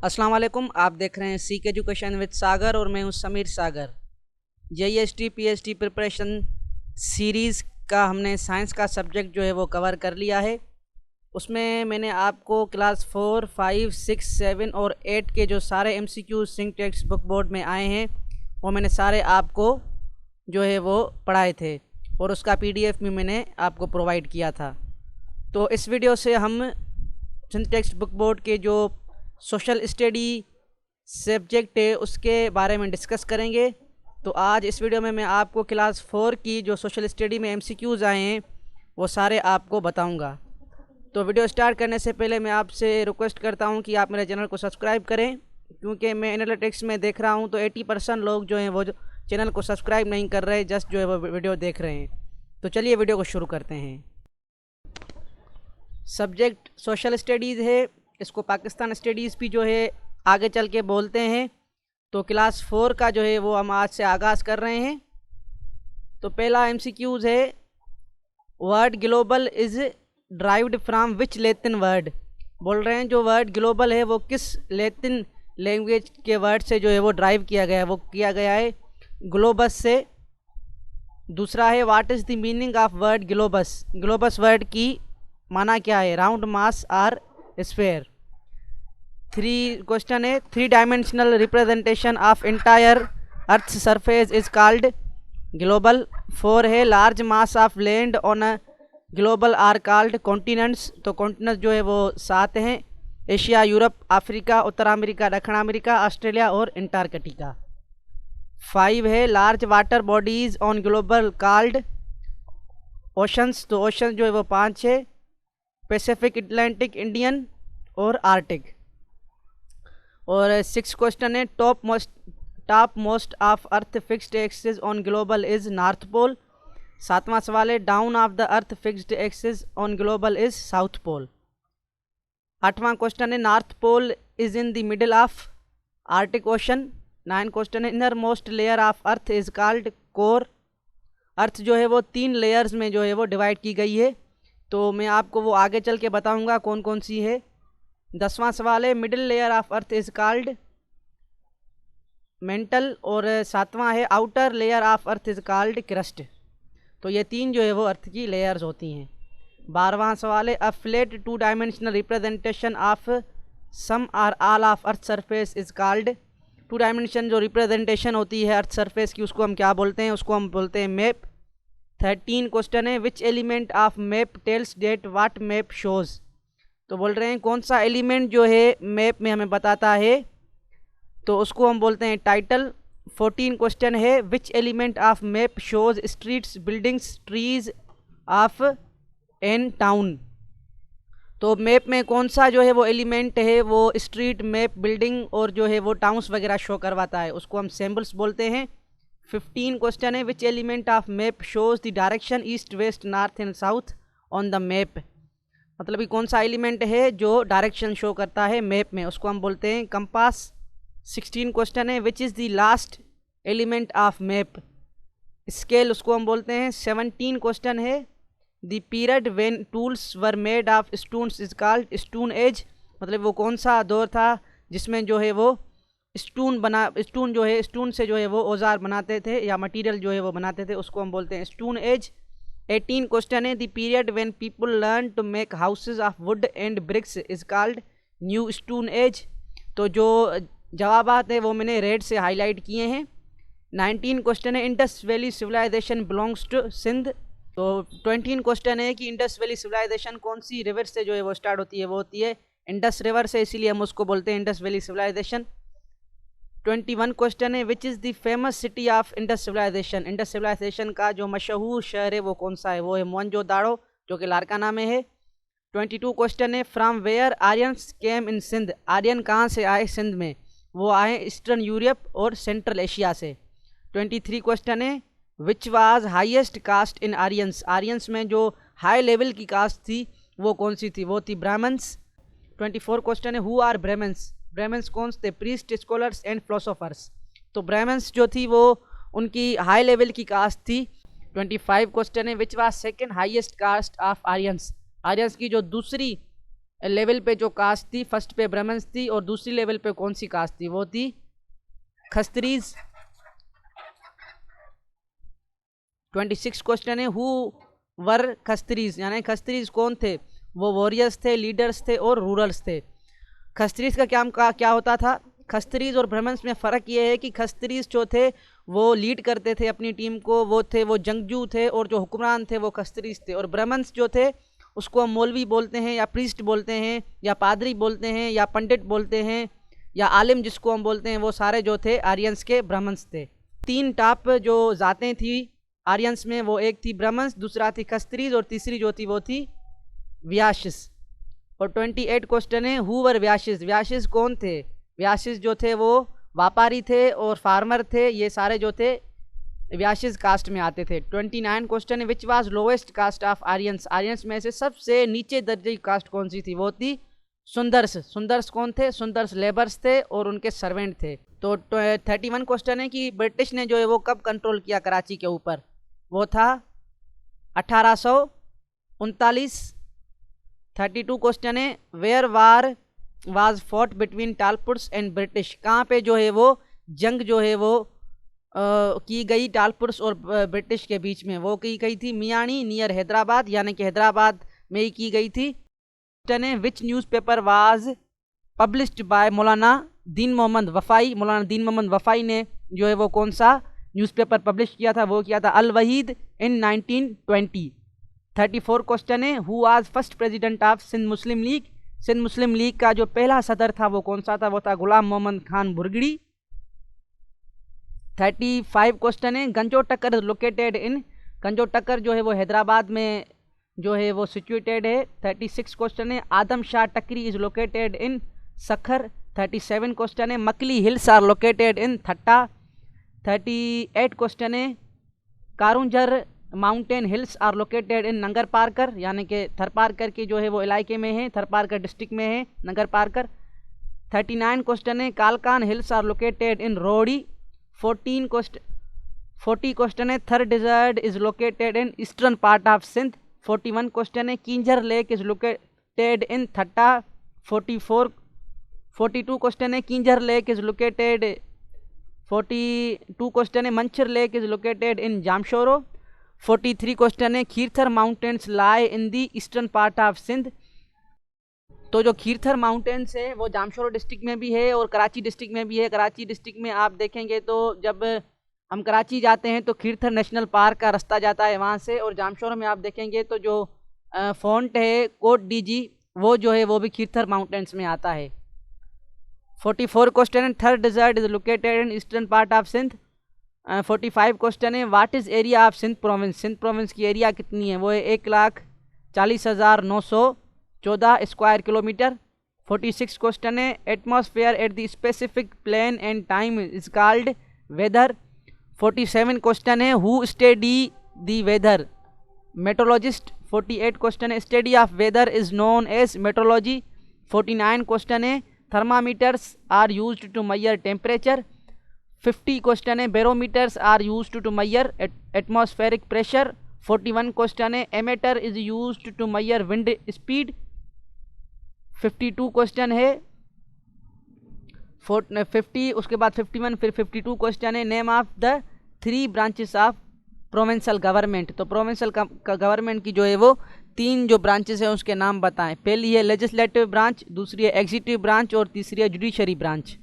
अस्सलाम वालेकुम। आप देख रहे हैं सीक एजुकेशन विद सागर और मैं हूं समीर सागर। JST PhD प्रिपरेशन सीरीज़ का हमने साइंस का सब्जेक्ट जो है वो कवर कर लिया है। उसमें मैंने आपको क्लास 4, 5, 6, 7 और 8 के जो सारे MCQ Sindh textbook board में आए हैं वो मैंने सारे आपको जो है वो पढ़ाए थे और उसका PDF भी मैंने आपको प्रोवाइड किया था। तो इस वीडियो से हम सिंक टेक्स्ट बुक बोर्ड के जो सोशल स्टडी सब्जेक्ट है उसके बारे में डिस्कस करेंगे। तो आज इस वीडियो में मैं आपको क्लास 4 की जो सोशल स्टडी में MCQs आए हैं वो सारे आपको बताऊंगा। तो वीडियो स्टार्ट करने से पहले मैं आपसे रिक्वेस्ट करता हूं कि आप मेरे चैनल को सब्सक्राइब करें, क्योंकि मैं एनालिटिक्स में देख रहा हूं तो 80% लोग जो हैं वो चैनल को सब्सक्राइब नहीं कर रहे, जस्ट जो है वो वीडियो देख रहे हैं। तो चलिए वीडियो को शुरू करते हैं। सब्जेक्ट सोशल स्टडीज़ है, इसको पाकिस्तान स्टडीज़ भी जो है आगे चल के बोलते हैं। तो क्लास 4 का जो है वो हम आज से आगाज़ कर रहे हैं। तो पहला MCQs है, word global is derived from which Latin word. बोल रहे हैं जो वर्ड ग्लोबल है वो किस लैटिन लैंग्वेज के वर्ड से जो है वो ड्राइव किया गया है, वो किया गया है ग्लोबस से। दूसरा है, what is the meaning of word globus. Globus word की माना क्या है, round, mass or sphere. 3 question है, 3 dimensional representation of entire earth surface is called global. 4 है, large mass of land on a global or called continents. तो continents जो है वो 7 हैं, एशिया, यूरोप, अफ्रीका, उत्तर अमेरिका, दक्षिण अमेरिका, ऑस्ट्रेलिया और अंटार्कटिका। 5 है, large water bodies on global called oceans. तो ओशन जो है वो 5 है, पैसिफिक, अटलांटिक, इंडियन और आर्टिक। और 6 क्वेश्चन है, top most of earth fixed axis on global is north pole. 7वां सवाल है, down of the earth fixed axis on global is south pole. 8वां क्वेश्चन है, north pole is in the middle of Arctic ocean. 9 question है, inner most layer of earth is called core. अर्थ जो है वो 3 लेयर्स में जो है वो डिवाइड की गई है, तो मैं आपको वो आगे चल के बताऊंगा कौन कौन सी है। 10वां सवाल है, middle layer of earth is called mental. और 7वां है, outer layer of earth is called crust. तो ये 3 जो है वो अर्थ की लेयर्स होती हैं। 12वां सवाल है, a flat 2 dimensional representation of some or all of earth surface is called. 2 dimension जो रिप्रेजेंटेशन होती है अर्थ सरफेस की उसको हम क्या बोलते हैं, उसको हम बोलते हैं मैप। 13 क्वेश्चन है, which element of map tells that what map shows. तो बोल रहे हैं कौन सा एलिमेंट जो है मैप में हमें बताता है, तो उसको हम बोलते हैं टाइटल। 14 क्वेश्चन है, which element of map shows streets, buildings, trees of an town. तो मैप में कौन सा जो है वो एलिमेंट है वो स्ट्रीट, मैप, बिल्डिंग और जो है वो टाउन्स वगैरह शो करवाता है, उसको हम सिंबल्स बोलते हैं। 15 क्वेश्चन है, which element of map shows the direction east, west, north and south on the map. मतलब कि कौन सा एलिमेंट है जो डायरेक्शन शो करता है मैप में, उसको हम बोलते हैं कंपास। 16 क्वेश्चन है, which is the last element of map. Scale, उसको हम बोलते हैं। 17 क्वेश्चन है, the period when tools were made of stones is called stone age. मतलब वो कौन सा दौर था जिसमें जो है वो स्टोन जो है स्टोन से जो है वो औजार बनाते थे या मटेरियल जो है वो बनाते थे, उसको हम बोलते हैं स्टोन एज। 18 क्वेश्चन है, the period when people learn to make houses of wood and bricks is called new stone age. तो जो जवाबात है वो मैंने रेड से हाईलाइट किए हैं। 19 क्वेश्चन है, Indus valley civilisation belongs to Sindh. तो 20 क्वेश्चन है कि इंडस वैली सिविलाइजेशन कौन सी रिवर से जो है वो स्टार्ट होती है, वो होती है इंडस रिवर से, इसीलिए हम उसको बोलते हैं इंडस वैली सिविलाइजेशन। 21 क्वेश्चन है, which is the famous city of Indus civilisation. Indus civilisation का जो मशहूर शहर है वो कौन सा है, वो है मोहनजोदाड़ो, जो कि लारकाना में है। 22 क्वेश्चन है, from where Aryans came in Sindh. Aryan कहाँ से आए सिंध में, वो आए ईस्टर्न यूरोप और सेंट्रल एशिया से। 23 क्वेश्चन है, which was highest caste in Aryans. Aryans में जो हाई लेवल की कास्ट थी वो कौन सी थी, वो थी ब्राह्मण्स। 24 क्वेश्चन है, हु आर ब्राह्मण्स। ब्राह्मण्स कौन थे, प्रीस्ट, स्कॉलर्स एंड फिलोसोफर्स। तो ब्राह्मण्स जो थी वो उनकी हाई लेवल की कास्ट थी। 25 क्वेश्चन है, which was second highest caste of Aryans. Aryans की जो दूसरी लेवल पे जो कास्ट थी, फर्स्ट पे ब्राह्मण्स थी और दूसरी लेवल पे कौन सी कास्ट थी, वो थी खस्त्रीज। 26 क्वेश्चन है, हु वर खस्त्रीज, यानी खस्त्रीज कौन थे, वो वॉरियर्स थे, लीडर्स थे और रूलर्स थे। खस्त्रीज का क्या होता था, खस्त्रीज और ब्राह्मण्स में फ़र्क ये है कि खस्त्रीज जो थे वो लीड करते थे अपनी टीम को, वो जंगजू थे और जो हुक्मरान थे वो खस्त्रीज थे। और ब्राह्मण्स जो थे उसको हम मौलवी बोलते हैं या प्रीस्ट बोलते हैं या पादरी बोलते हैं या पंडित बोलते हैं या आलिम जिसको हम बोलते हैं, वो सारे जो थे आर्यंस के ब्राह्मण्स थे। 3 टॉप जो ज़ातें थी आर्यंस में, वो एक थी ब्राह्मण्स, दूसरा थी खस्त्रीज और तीसरी जो थी वो थी व्याशिस। और 28 क्वेश्चन है, हु वर व्याशिस, व्याशिस कौन थे, व्याशिस जो थे वो व्यापारी थे और फार्मर थे, ये सारे जो थे व्याशिस कास्ट में आते थे। 29 क्वेश्चन है, which was lowest caste of Aryans, Aryans में से सबसे नीचे दर्जे की कास्ट कौन सी थी, वो थी सुंदर्स। सुंदर्स कौन थे, सुंदर्स लेबर्स थे और उनके सर्वेंट थे। तो 31 क्वेश्चन है कि ब्रिटिश ने जो है वो कब कंट्रोल किया कराची के ऊपर, वो था 1839। 32 क्वेश्चन है, where war was fought between Talpurs and British, कहाँ पे जो है वो जंग जो है वो की गई टालपुर्स और ब्रिटिश के बीच में, वो की गई थी मियानी नियर हैदराबाद, यानी कि हैदराबाद में ही की गई थी। विच न्यूज़पेपर वाज पब्लिश्ड बाय मौलाना दीन मोहम्मद वफ़ाई, मौलाना दीन मोहम्मद वफ़ाई ने जो है वो कौन सा न्यूज़पेपर पब्लिश किया था, वो किया था अल वहीद इन 1920। 34 क्वेश्चन है, who was first president of Sindh Muslim League, Sindh Muslim League का जो पहला सदर था वो कौन सा था, वो था गुलाम मोहम्मद खान बुरगड़ी। 35 क्वेश्चन है, गंजो टक्कर इज लोकेटेड इन, गंजो टक्कर जो है वो हैदराबाद में जो है वो सिचुएटेड है। 36 क्वेश्चन है, Adam Shah Takri is located in Sukkur. 37 question है, Makli hills are located in Thatta. 38 question है, Karunjhar mountain hills are located in Nagarparkar, यानी कि थरपारकर की जो है वो इलाके में है, थरपारकर डिस्ट्रिक्ट में है नंगर पारकर। 39 क्वेश्चन है, Kalkan hills are located in Rohri. 40 question है, Thar desert is located in eastern part of Sindh. 41 question है, Kinjhar lake is located in Thatta. 42 question है, Kinjhar lake is located. 42 question है, Manchar lake is located in Jamshoro. 43 question है, Kirthar mountains lie in the eastern part of Sindh. तो जो Kirthar mountains है वो Jamshoro district में भी है और कराची डिस्ट्रिक्ट में भी है। कराची डिस्ट्रिक्ट में आप देखेंगे तो जब हम कराची जाते हैं तो खीरथर नेशनल पार्क का रास्ता जाता है वहाँ से, और जामशोरो में आप देखेंगे तो जो फोंट है कोट डीजी, वो जो है वो भी खीरथर माउंटेन्स में आता है। 44 क्वेश्चन है, Thar desert is located in eastern part of Sindh. 45 question है, what is area of Sindh province, Sindh province की एरिया कितनी है, वो है 1,40,914 स्क्वायर किलोमीटर। 46 क्वेश्चन है, atmosphere at the specific plane and time is called weather. 47 question है, who study the weather, meteorologist. 48 question है, study of weather is known as meteorology. 49 question है, thermometers are used to major temperature. 50 question है, barometers are used to measure atmospheric pressure. 41 question है, ammeter is used to measure wind speed. 52 question है 50, उसके बाद 51, फिर 52 question है, name of the 3 branches of provincial government. तो provincial government की जो है वो 3 जो ब्रांचेस हैं उसके नाम बताएं। पहली है लेजिस्लेटिव ब्रांच, दूसरी है एग्जीक्यूटिव ब्रांच और तीसरी है जुडिशरी ब्रांच।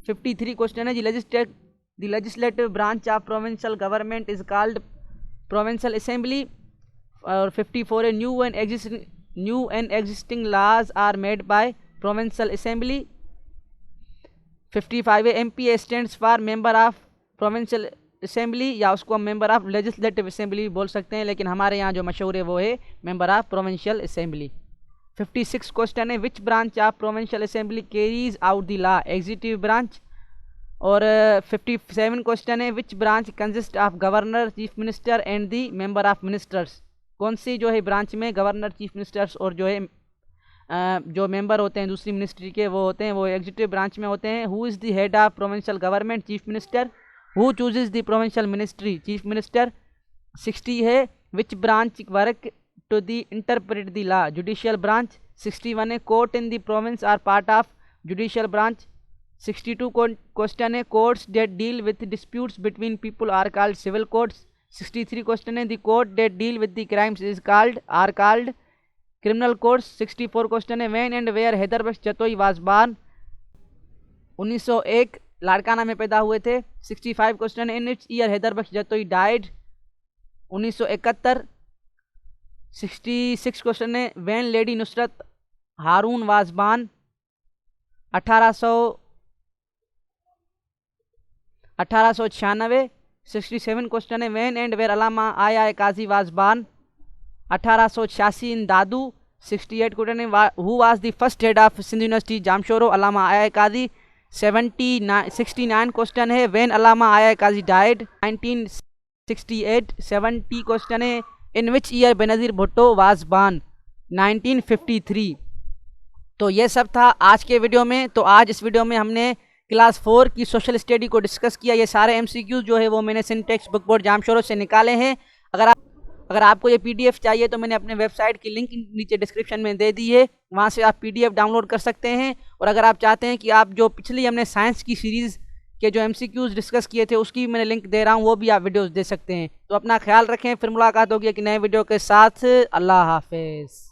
53 क्वेश्चन है, the legislative branch of provincial government is called provincial assembly. और 54 है, new and existing laws are made by provincial assembly. 55 है, MP stands for member of provincial assembly, या उसको हम मेंबर ऑफ लेजिस्लेटिव असेंबली बोल सकते हैं, लेकिन हमारे यहाँ जो मशहूर है वो है member of provincial assembly. 56 question है, which branch of provincial assembly carries out the law, executive branch. और 57 क्वेश्चन है, which branch consist of governor, chief minister and the member of ministers, कौन सी जो है ब्रांच में गवर्नर, चीफ मिनिस्टर्स और जो है जो मेंबर होते हैं दूसरी मिनिस्ट्री के वो होते हैं, वो एग्जीक्यूटिव ब्रांच में होते हैं। Who is the head of provincial government, chief minister. Who chooses the provincial ministry, chief minister. 60 है, which branch work to the interpret the law, judicial branch. 61 है court in the province are part of judicial branch. 62 question है courts that deal with disputes between people are called civil courts. 63 question है the court that deal with the crimes is called are called criminal courts. 64 question है when and where Haider Bakhsh Jatoi was born. 1901 Larkana में पैदा हुए थे। 65 question in which year Haider Bakhsh Jatoi died. 1971। 66 question है when lady Nusrat Haroon was born. 1896। 67 question है when and where Allama I I Kazi was born. 1886 in Dadu. 68 question है who was the first head of Sindh university Jamshoro Allama I I Kazi. 69 question है when Allama I I Qazi died 1968। 70 question है in which year Benazir Bhutto was born 1953। तो ये सब था आज के वीडियो में। तो आज इस वीडियो में हमने क्लास 4 की सोशल स्टडी को डिस्कस किया। ये सारे एमसीक्यू जो है वो मैंने सिंटेक्स बुक बोर्ड जामशोरो से निकाले हैं। अगर आपको ये पीडीएफ चाहिए तो मैंने अपने वेबसाइट की लिंक नीचे डिस्क्रिप्शन में दे दी है, वहाँ से आप पीडीएफ डाउनलोड कर सकते हैं। और अगर आप चाहते हैं कि आप जो पिछली हमने साइंस की सीरीज़ के जो एमसीक्यूज़ डिस्कस किए थे उसकी मैंने लिंक दे रहा हूँ, वो भी आप वीडियोस दे सकते हैं। तो अपना ख्याल रखें, फिर मुलाकात होगी एक नए वीडियो के साथ। अल्लाह हाफिज़।